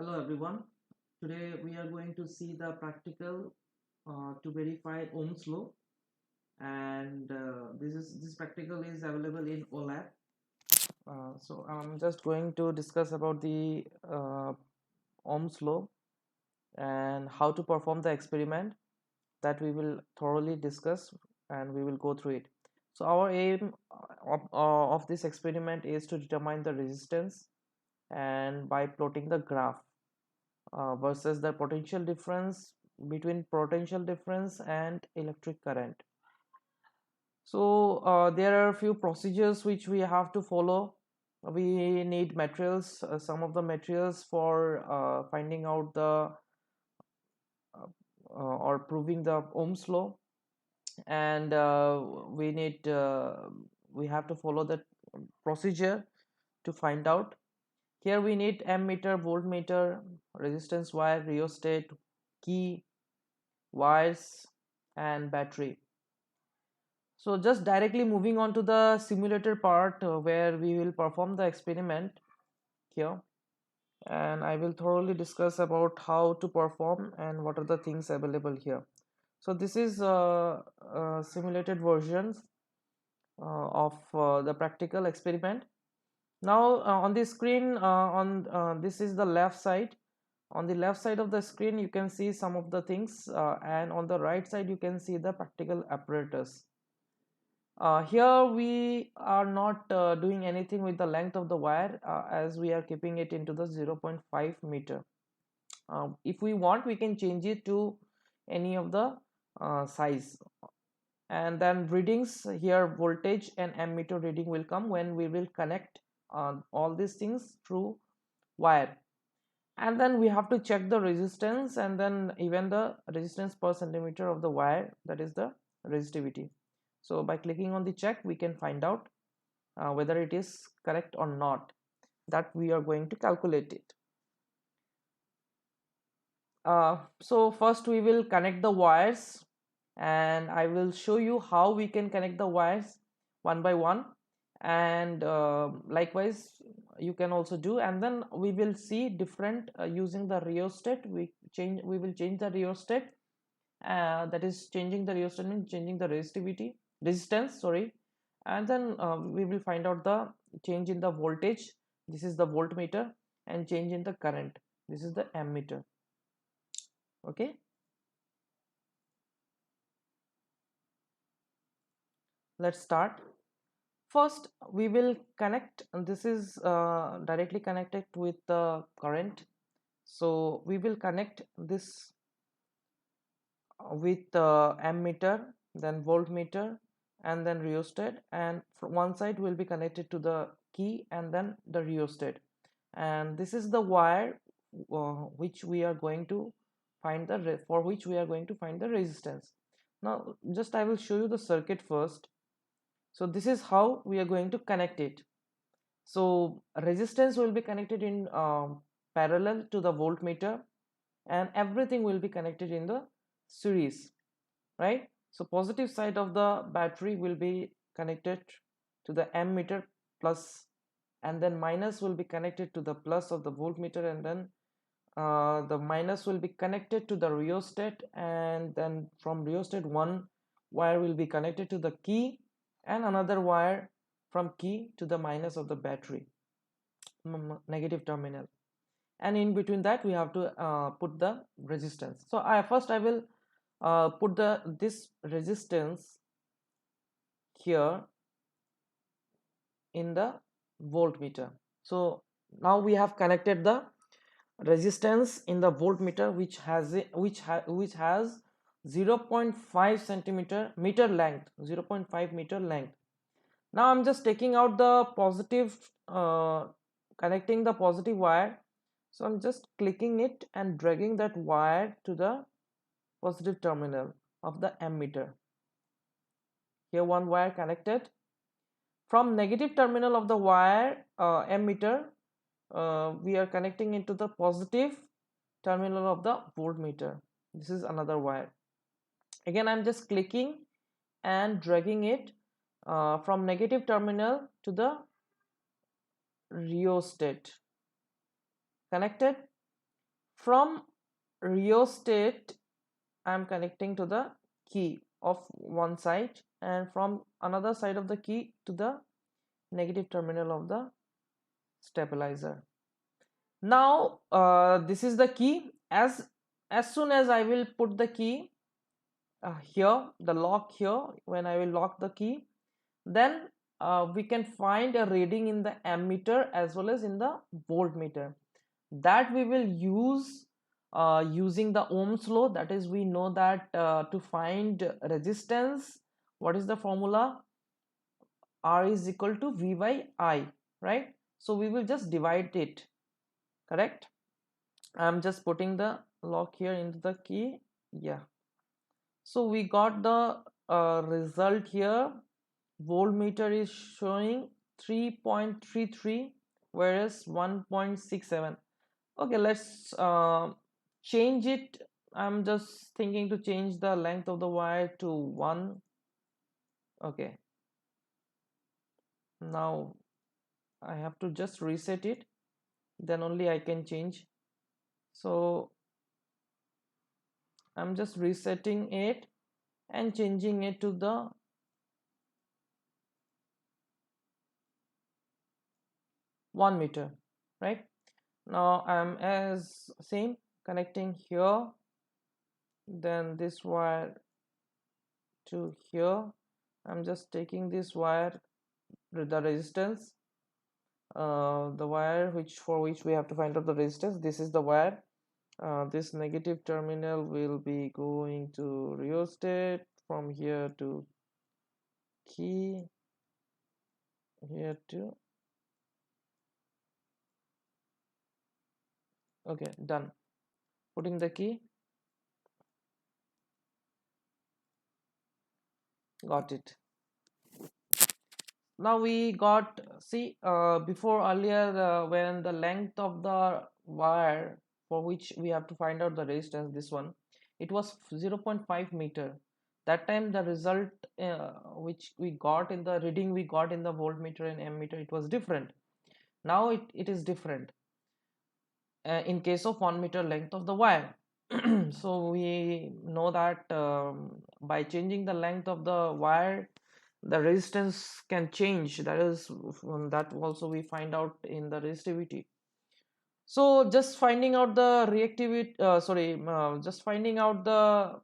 Hello everyone. Today we are going to see the practical to verify Ohm's law, and this practical is available in Olab. So I'm just going to discuss about the Ohm's law and how to perform the experiment that we will thoroughly discuss, and we will go through it. So our aim of this experiment is to determine the resistance and by plotting the graph versus the potential difference between potential difference and electric current. So there are a few procedures which we have to follow. We need materials, some of the materials for finding out the or proving the Ohm's law, and we have to follow that procedure to find out. Here we need ammeter, voltmeter, resistance wire, rheostat, key, wires, and battery. So just directly moving on to the simulator part where we will perform the experiment here, and I will thoroughly discuss about how to perform and what are the things available here. So this is simulated versions of the practical experiment. Now on the screen on this is the left side. On the left side of the screen you can see some of the things, and on the right side you can see the practical apparatus. Here we are not doing anything with the length of the wire, as we are keeping it into the 0.5 meter. If we want, we can change it to any of the size, and then readings here, voltage and ammeter reading will come when we will connect all these things through wire. And then we have to check the resistance, and then even the resistance per centimeter of the wire, that is the resistivity. So by clicking on the check, we can find out whether it is correct or not, that we are going to calculate it. So first we will connect the wires, and I will show you how we can connect the wires one by one, and likewise you can also do. And then we will see different using the rheostat. We will change the rheostat, that is changing the rheostat means changing the resistance, sorry. And then we will find out the change in the voltage, this is the voltmeter, and change in the current, this is the ammeter. Okay, let's start. First we will connect, and this is directly connected with the current, so we will connect this with ammeter, then voltmeter, and then rheostat, and from one side will be connected to the key and then the rheostat. And this is the wire which we are going to find the for which we are going to find the resistance. Now just I will show you the circuit first. So this is how we are going to connect it. So resistance will be connected in parallel to the voltmeter, and everything will be connected in the series, right? So positive side of the battery will be connected to the ammeter plus, and then minus will be connected to the plus of the voltmeter, and then the minus will be connected to the rheostat, and then from rheostat one wire will be connected to the key, and another wire from key to the minus of the battery, negative terminal. And in between that we have to put the resistance. So I will put this resistance here in the voltmeter. So now we have connected the resistance in the voltmeter, which has 0.5 centimeter meter length, 0.5 meter length. Now I'm just taking out the positive, connecting the positive wire. So I'm just clicking it and dragging that wire to the positive terminal of the ammeter. Here one wire connected. From negative terminal of the wire ammeter, we are connecting into the positive terminal of the voltmeter. This is another wire. Again I'm just clicking and dragging it from negative terminal to the rheostat. Connected. From rheostat I'm connecting to the key of one side, and from another side of the key to the negative terminal of the stabilizer. Now this is the key. As soon as I will put the key here, the lock here, when I will lock the key, then we can find a reading in the ammeter as well as in the voltmeter. That we will use using the Ohm's law. That is, we know that to find resistance, what is the formula? R is equal to V by I, right? So we will just divide it, correct? I'm just putting the lock here into the key. Yeah, so we got the result here. Voltmeter is showing 3.33 whereas 1.67. Okay, let's change it. I'm just thinking to change the length of the wire to 1. Okay, now I have to just reset it, then only I can change. So I'm just resetting it and changing it to the 1 meter, right? Now I'm as same connecting here, then this wire to here. I'm just taking this wire with the resistance, the wire for which we have to find out the resistance. This is the wire. This negative terminal will be going to rheostat, from here to key, here to, okay, done. Putting the key, got it. Now we got, see, before earlier when the length of the wire for which we have to find out the resistance, this one, it was 0.5 meter. That time the result which we got in the reading we got in the voltmeter and ammeter, it was different. Now it is different in case of 1 meter length of the wire. So we know that by changing the length of the wire, the resistance can change. That is, that also we find out in the resistivity. So just finding out the reactivity, just finding out the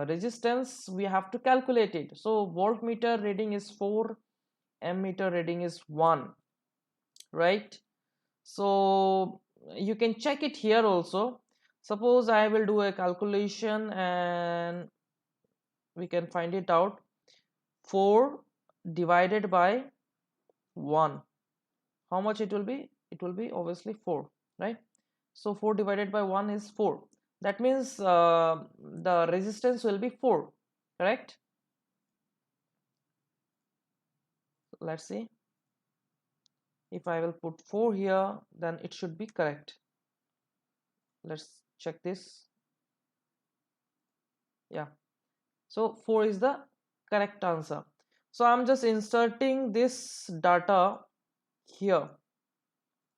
resistance, we have to calculate it. So voltmeter reading is 4, ammeter reading is 1, right? So you can check it here also. Suppose I will do a calculation and we can find it out. 4 divided by 1, how much it will be? It will be obviously 4, right? So 4 divided by 1 is 4. That means the resistance will be 4, correct? Let's see. If I will put 4 here, then it should be correct. Let's check this. Yeah, so 4 is the correct answer. So I'm just inserting this data here.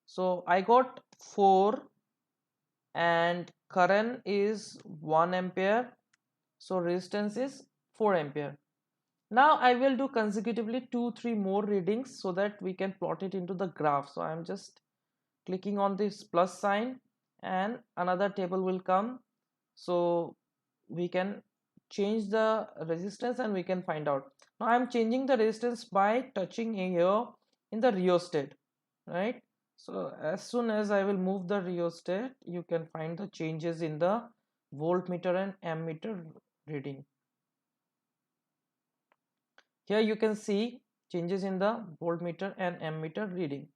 So I got 4 and current is 1 ampere, so resistance is 4 ampere. Now I will do consecutively 2-3 more readings so that we can plot it into the graph. So I'm just clicking on this plus sign and another table will come, so we can change the resistance and we can find out. Now I'm changing the resistance by touching here in the rheostat, right? So as soon as I will move the rheostat, you can find the changes in the voltmeter and ammeter reading. Here you can see changes in the voltmeter and ammeter reading.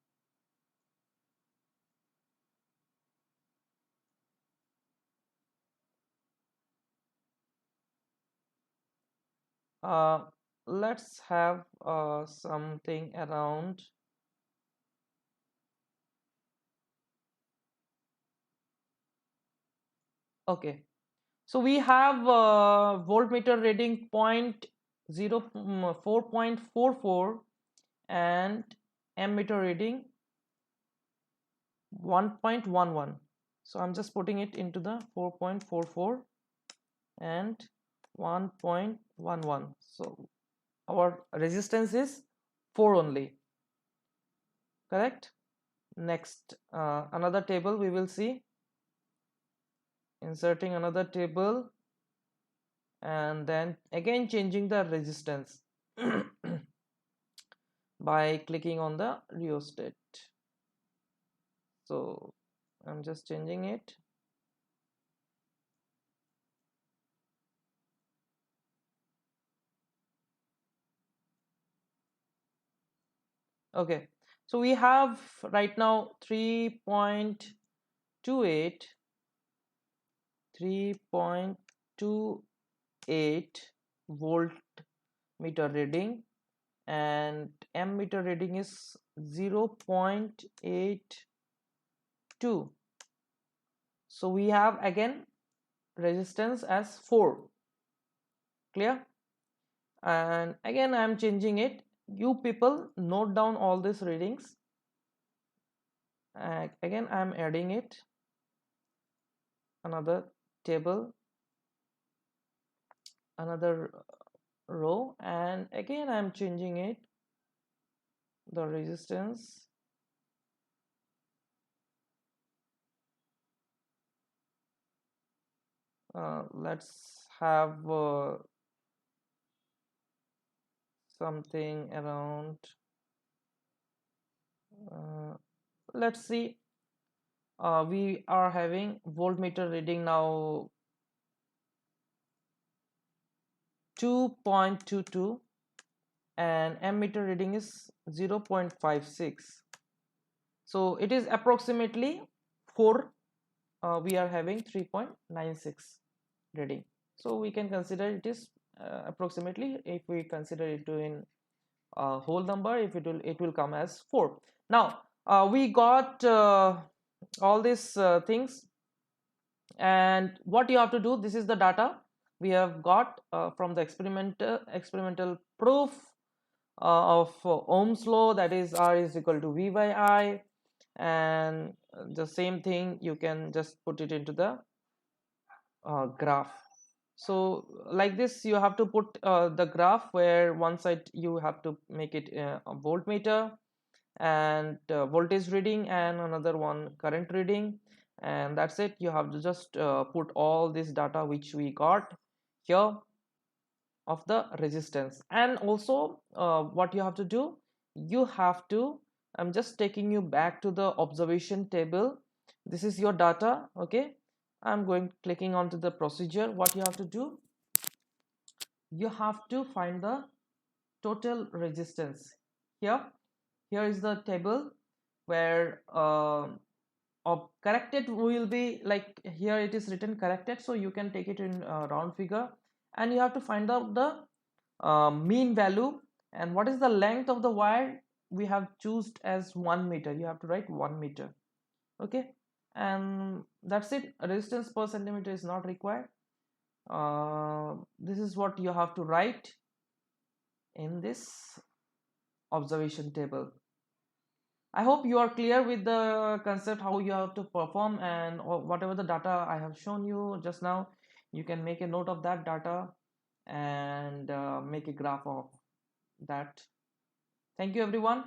Uh, let's have something around. Okay, so we have voltmeter reading 4.44 and ammeter reading 1.11. So I'm just putting it into the 4.44 and 1.11. So our resistance is 4 only, correct? Next, another table we will see. Inserting another table and then again changing the resistance by clicking on the rheostat. So I'm just changing it. Okay, so we have right now 3.28 volt meter reading, and ammeter reading is 0.82. So we have again resistance as 4. Clear? And again I am changing it. You people note down all these readings. Again I am adding it, another table, another row, and again I am changing it, the resistance. Let's have something around, let's see, we are having voltmeter reading now 2.22 and ammeter reading is 0.56. So it is approximately 4. We are having 3.96 reading. So we can consider it is approximately, if we consider it in a whole number, if it will come as 4. Now we got all these things, and what you have to do, this is the data we have got from the experimental proof of Ohm's law, that is R is equal to V by I, and the same thing you can just put it into the graph. So like this you have to put the graph, where one side you have to make it a voltmeter and voltage reading, and another one current reading, and that's it. You have to just put all this data which we got here of the resistance. And also what you have to do, you have to, I'm just taking you back to the observation table. This is your data. Okay, I'm going clicking onto the procedure. What you have to do, you have to find the total resistance. Here is the table where of corrected will be, like here it is written corrected, so you can take it in round figure, and you have to find out the mean value. And what is the length of the wire? We have chosen as 1 meter. You have to write 1 meter. Okay, and that's it. Resistance per centimeter is not required. This is what you have to write in this observation table. I hope you are clear with the concept, how you have to perform, and whatever the data I have shown you just now, you can make a note of that data and make a graph of that. Thank you everyone.